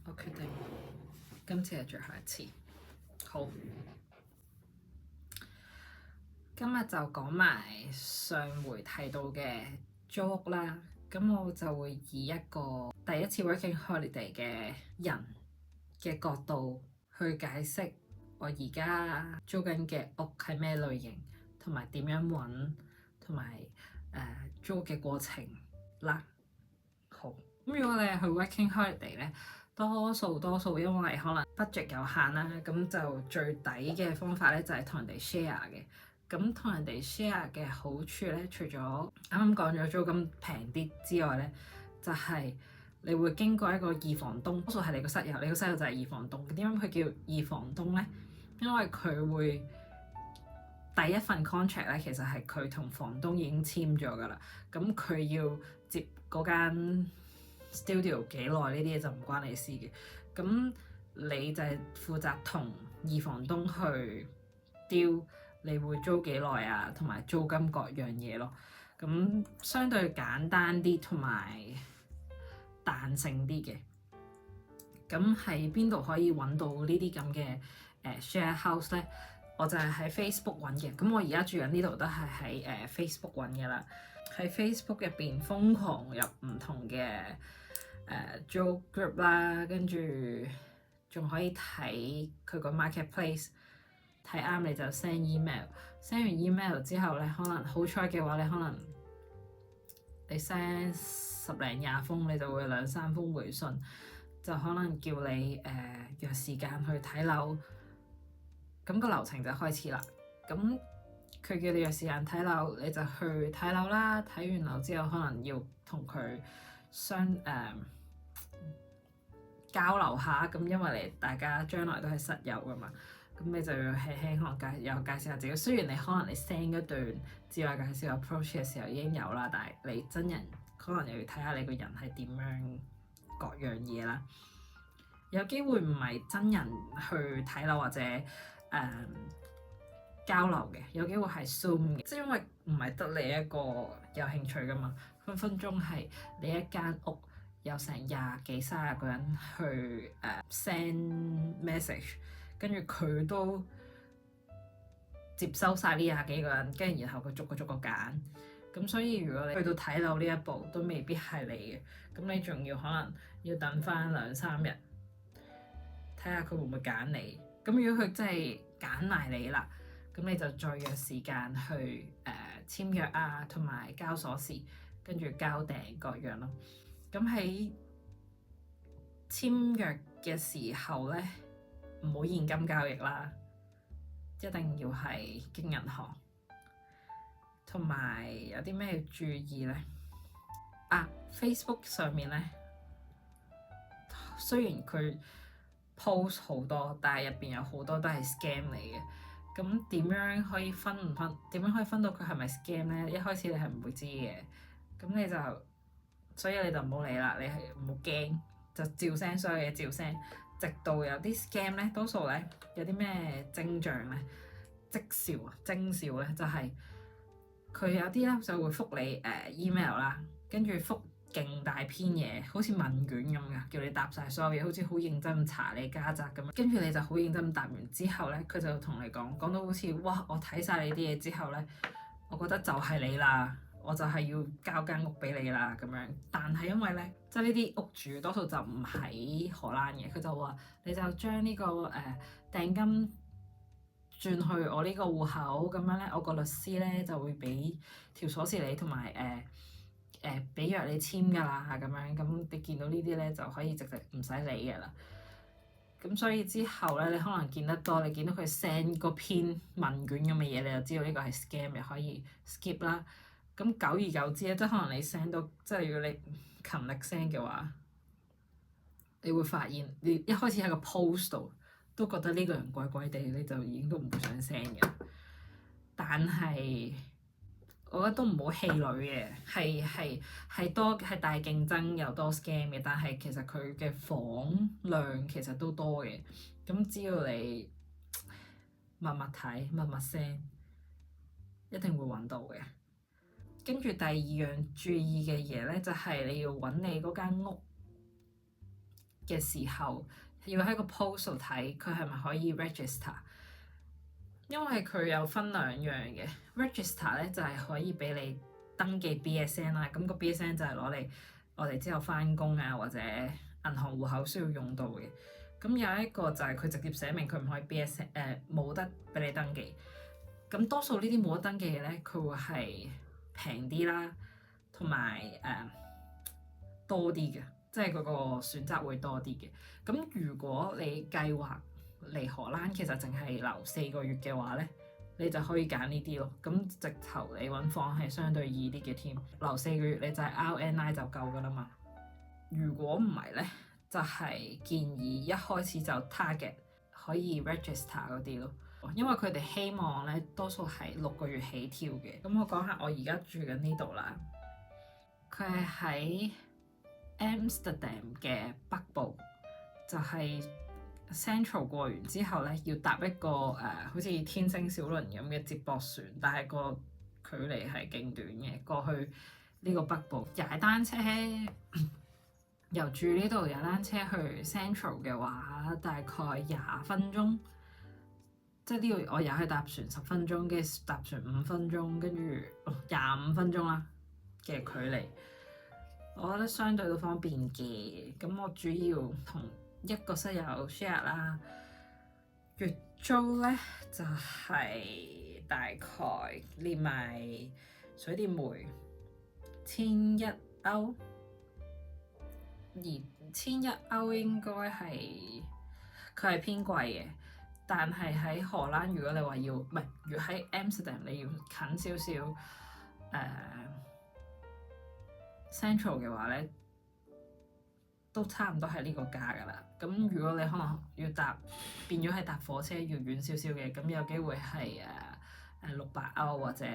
我決定今次係最後一次。好，今日就講埋上回提到嘅租屋啦。咁我就會以一個第一次 working holiday 嘅人嘅角度去解釋我而家租緊嘅屋係咩類型，同埋點樣揾，同埋租嘅過程啦。好，咁如果你係去 working holiday 咧，多數因為可能 budget 有限啦，咁就最抵嘅方法咧就係同人哋 share 嘅。咁同人哋 share 嘅好處咧，除咗啱啱講咗租金平啲之外咧，就係你會經過一個二房東，多數係你個室友，你個室友就係二房東。點解佢叫二房東咧？因為佢會第一份 contract 咧，其實係佢同房東已經簽咗㗎啦。咁佢要接嗰間 studio 幾耐呢啲嘢就唔關你事嘅。咁你就係負責同二房東去 deal，你會租幾耐啊，同埋租金各樣嘢咯。咁相對簡單啲同埋彈性啲嘅。咁喺邊度可以揾到呢啲咁嘅share house 咧？我就係喺 Facebook 揾嘅。咁我而家住緊呢度都係喺Facebook 揾嘅啦。喺 Facebook 入邊瘋狂入唔同嘅租 group 啦，跟住仲可以睇佢個 marketplace， 睇啱你就 send email。send 完 email 之後咧，可能好彩嘅話，你可能你 send 10零20封，你就會2、3封回信，就可能叫你約時間去睇樓。咁個流程就開始啦。咁佢叫你約時間睇樓，你就去睇樓啦。睇完樓之後，可能要同佢交流下。咁因為大家將來都係室友噶嘛，咁你就要輕輕可能介紹下自己。雖然你可能你 send 嗰段自我介紹 approach 嘅時候已經有啦，但係你真人可能又要睇下你個人係點樣各樣嘢啦。有機會唔係真人去睇樓或者交流嘅，有機會係 Zoom 嘅，即係因為唔係得你一個有興趣噶嘛，分分鐘係你一間屋有成20幾30個人去send message， 跟住佢都接收晒呢20幾個人，跟住然後佢逐個揀。咁所以如果你去到睇樓呢一步都未必係你嘅，咁你仲要可能要等翻2、3日，睇下佢會唔會揀你。咁如果佢真係揀埋你啦，咁你就再約時間去簽約啊，同埋交鎖匙，跟住交訂各樣咯。咁喺簽約嘅時候咧，唔好現金交易啦，一定要係經銀行。同埋有啲咩要注意咧？Facebook 上面咧，雖然佢 post 好多，但係入邊有好多都係 scam 嚟嘅。咁點樣可以分到佢係咪 scam 咧？一開始你係唔會知嘅。咁所以你就唔好理啦，你係唔好驚，就照 send 所有嘢照 send，直到有啲 scam 咧，多數咧有啲咩徵象咧？徵兆咧就係佢有啲咧就會覆你email 啦，跟住覆勁大篇嘢，好似問卷咁噶，叫你答晒所有嘢，好似好認真查你家宅咁樣。跟住你就好認真答完之後咧，佢就同你講到好似哇，我睇晒你啲嘢之後咧，我覺得就係你啦，我就係要交間屋俾你啦咁樣。但係因為咧，即係呢啲屋主多數就唔喺荷蘭嘅，佢就話你就將呢個訂金轉去我呢個戶口咁樣咧，我個律師咧就會俾條鎖匙你，同埋俾約你簽㗎啦咁樣。咁你見到呢啲咧就可以直唔使理㗎啦。咁所以之後咧，你可能見得多，你見到佢 send 嗰篇問卷咁嘅嘢，你就知道呢個係 scam，你可以 skip 啦。咁久而久之咧，即係可能你 send 到，即係如果你勤力 send 嘅話，你會發現你一開始喺個 post 度都覺得呢個人怪怪地，你就已經都唔會想 send 嘅。但係我覺得都唔好氣餒嘅，係大競爭又多 scam 嘅，但係其實佢嘅房量其實都多嘅。咁只要你密密睇、密密 send，一定會揾到嘅。跟住第二樣注意嘅嘢咧，就係你要揾你嗰間屋嘅時候，要喺個 post 度睇佢係咪可以 register，因為佢有分兩樣嘅 register 咧，就係可以俾你登記 BSN 啦，咁個 BSN 就係攞嚟我哋之後返工啊或者銀行戶口需要用到嘅。咁有一個就係佢直接寫明佢唔可以 BSN 冇得俾你登記。咁多數呢啲冇得登記嘅咧，佢會係平啲啦，同埋多啲嘅，即係嗰個選擇會多啲嘅。咁如果你計劃嚟荷蘭，其實淨係留4個月嘅話咧，你就可以揀呢啲咯。咁直頭你揾房係相對易啲嘅添，留4個月你就係 RNI 就夠噶啦嘛。如果唔係咧，就係建議一開始就 target 可以 register 嗰啲咯。因為佢哋希望咧，多數係6個月起跳嘅。咁我講下我而家住緊呢度啦，佢係喺 Amsterdam 嘅北部，就係 Central 過完之後咧，要搭一個好似天星小輪咁嘅接駁船，但係個距離係勁短嘅。過去呢個北部踩單車，由住呢度踩單車去 Central 嘅話，大概20分鐘。即係呢度我又係搭船10分鐘，跟住搭船5分鐘，跟住25分鐘啦嘅距離，我覺得相對都方便嘅。咁我主要同一個室友 share 啦，月租咧就係大概連埋水電煤11歐，而11歐應該係佢係偏貴嘅。但係喺荷蘭，如果你話要唔係，如果喺 Amsterdam 你要近少少Central 嘅話咧，都差唔多係呢個價㗎啦。咁如果你可能要變咗係搭火車要遠少少嘅，咁有機會係600歐或者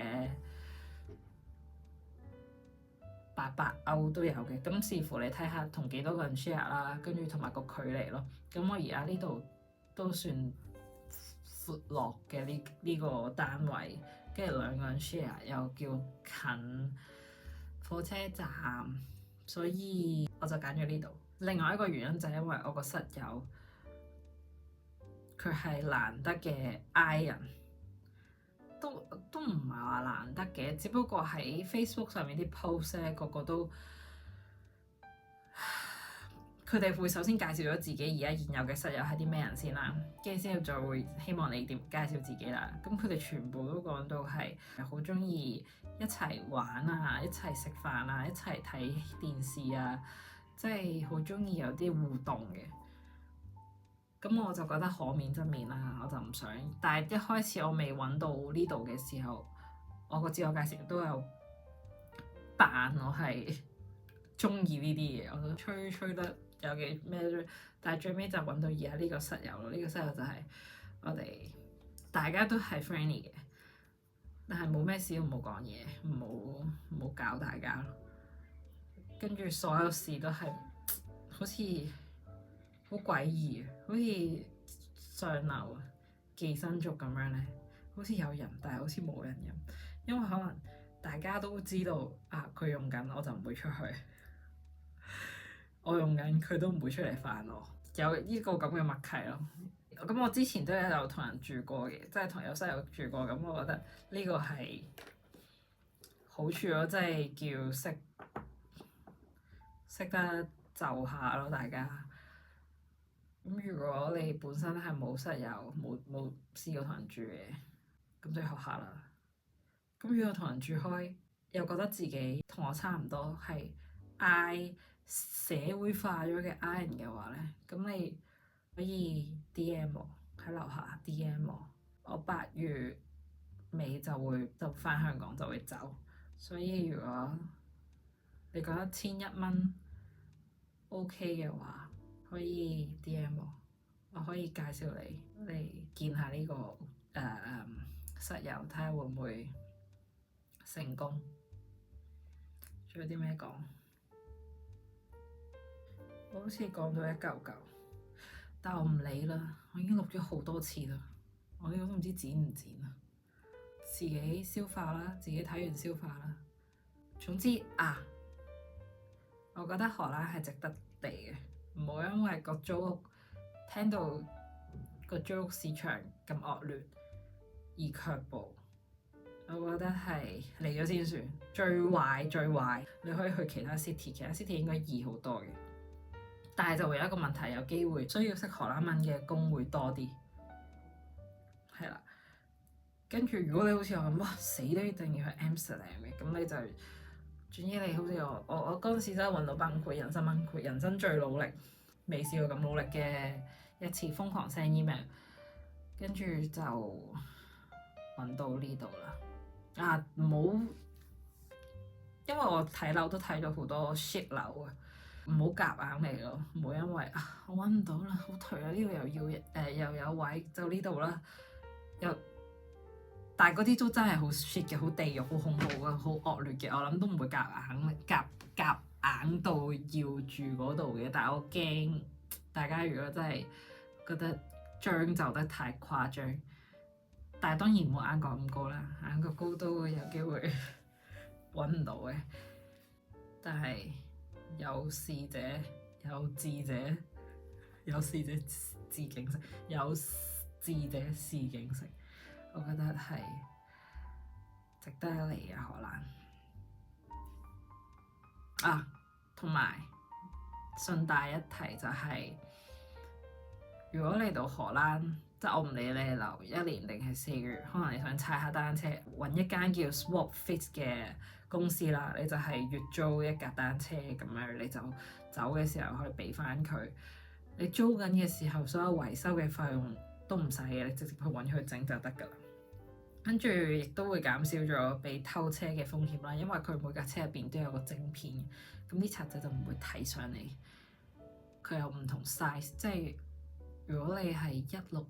800歐都有嘅。咁視乎你睇下同幾多個人 share 啦，跟住同埋個距離咯。咁我而家呢度都算闊落嘅呢個單位，跟住2個人 share 又叫近火車站，所以我就揀咗呢度。另外一個原因就係因為我個室友佢係難得嘅 I 人，都唔係話難得嘅，只不過喺 Facebook 上面啲 post 咧，個個都佢哋會首先介紹咗自己而家現有嘅室友係啲咩人先啦，跟住先後再會希望你點介紹自己啦。咁佢哋全部都講到係好中意一齊玩啊，一齊食飯啊，一齊睇電視啊，即係好中意有啲互動嘅。咁我就覺得可免則免啦，我就唔想。但係一開始我未揾到呢度嘅時候，我個自我介紹都有扮我係中意呢啲嘢，我都吹得有幾咩，但係最尾就揾到而家呢個室友咯。呢個室友就係我哋大家都係 friendly 嘅，但係冇咩事都唔好講嘢，唔好搞大家咯。跟住所有事都係好似好詭異，好似上流寄生族咁樣咧，好似有人，但係好似冇人咁。因為可能大家都知道佢用緊，我就唔會出去。我用緊佢都唔會出嚟煩我，有呢個咁嘅默契咯。咁我之前都有同人住過嘅，即係同有室友住過，咁我覺得呢個係好處咯，即係叫識得就下咯，大家。咁如果你本身係冇室友，冇試過同人住嘅，咁就要學下啦。咁如果同人住開，又覺得自己同我差唔多係 I 社會化咗嘅 I 人嘅話咧，咁你可以 DM 我喺樓下 DM 我。我8月尾就返香港就會走，所以如果你覺得1100 OK 嘅話，可以 DM 我可以介紹你見下呢個室友，睇下會唔會成功。仲有啲咩講？我好似講到一嚿嚿，但我唔理啦。我已經錄咗好多次啦，我呢個都唔知剪唔剪啊。自己消化啦，自己睇完消化啦。總之我覺得荷蘭係值得嚟嘅。唔好因為個租屋聽到個租屋市場咁惡劣而卻步。我覺得係嚟咗先算，最壞你可以去其他 city， 其他 city 應該易好多嘅，但係就會有一個問題，有機會需要識荷蘭文嘅工會多啲，係啦。跟住如果你好似我咁，哇死都一定要去 Amsterdam 嘅，咁你就總之你好似我嗰陣時真係揾到崩潰，人生崩潰，人生最努力，未試過咁努力嘅一次瘋狂 send email， 跟住就揾到呢度啦。啊，唔好，因為我睇樓都睇咗好多 shit 樓啊，唔好夾硬嚟咯，唔好因為啊我揾唔到啦，好頹啊，呢度又要又有位就呢度啦，但係嗰啲都真係好 shit 嘅，好地獄，好恐怖嘅，好惡劣嘅，我諗都唔會夾硬到要住嗰度嘅，但係我驚大家如果真係覺得將就得太誇張。但係當然唔好眼角咁高啦，眼角高都會有機會揾唔到嘅。但係有事者有智者，有事者知景色，有智者事景色，我覺得係值得嚟嘅荷蘭。啊，同埋順帶一提就係，如果嚟到荷蘭，即係我唔理你係留1年定係4個月，可能你想踩下單車，揾一間叫 Swapfit 嘅公司啦，你就係月租一架單車咁樣，你就走嘅時候可以俾翻佢。你租緊嘅時候，所有維修嘅費用都唔使嘅，你直接去揾佢整就得㗎啦。跟住亦都會減少咗被偷車嘅風險啦，因為佢每架車入邊都有個晶片，咁啲賊仔就唔會睇上你。佢有唔同 size，即係如果你係165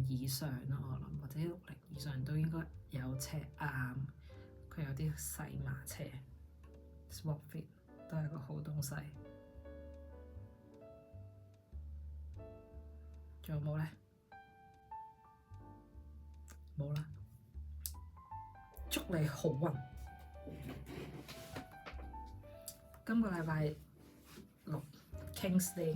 以上咯，我諗或者160以上都應該有車啱。佢有啲細碼車 Swapfit 都係個好東西。仲有冇呢？冇啦，祝你好運。今個禮拜6 King's Day。